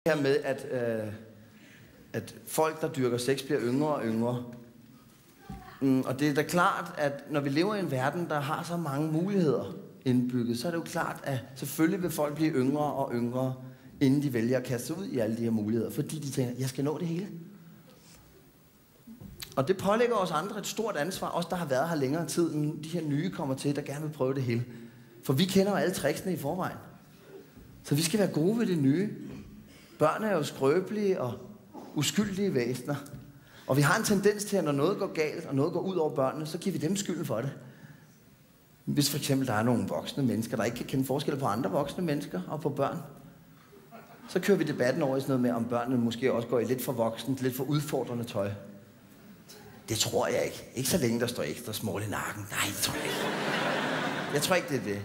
her med, at folk, der dyrker sex, bliver yngre og yngre. Og det er da klart, at når vi lever i en verden, der har så mange muligheder indbygget, så er det jo klart, at selvfølgelig vil folk blive yngre og yngre, inden de vælger at kaste sig ud i alle de her muligheder. Fordi de tænker, jeg skal nå det hele. Og det pålægger os andre et stort ansvar, os der har været her længere tid, end de her nye kommer til, der gerne vil prøve det hele. For vi kender jo alle tricksene i forvejen. Så vi skal være gode ved det nye. Børn er jo skrøbelige og uskyldige væsener. Og vi har en tendens til, at når noget går galt, og noget går ud over børnene, så giver vi dem skylden for det. Hvis for eksempel der er nogle voksne mennesker, der ikke kan kende forskel på andre voksne mennesker og på børn, så kører vi debatten over i sådan noget med, om børnene måske også går i lidt for voksent, lidt for udfordrende tøj. Det tror jeg ikke. Ikke så længe der står ekstra smål i nakken. Nej, det tror jeg ikke. Jeg tror ikke, det er det.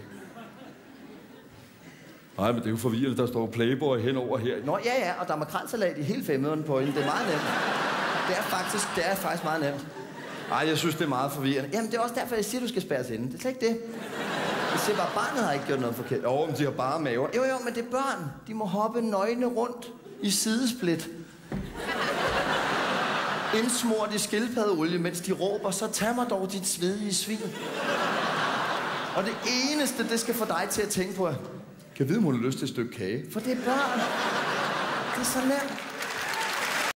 Nej, men det er jo forvirrende, der står Playboy henover her. Nå, ja, og der er makrelsalat i hele 5'eren på hende. Det er meget nemt. Det er faktisk meget nemt. Nej, jeg synes, det er meget forvirrende. Jamen, det er også derfor, jeg siger, du skal spærres inde. Det er slet ikke det. Jeg siger bare, barnet har ikke gjort noget forkert. Jo, men de har bare maver. Jo, men det er børn. De må hoppe nøgne rundt i sidesplit. Indsmurt i skildpaddeolie, mens de råber, så tag mig dog dit svedige svin. Og det eneste, det skal få dig til at tænke på, kan jeg vide, om hun har lyst til et stykke kage? For det er børn. Det er så nemt.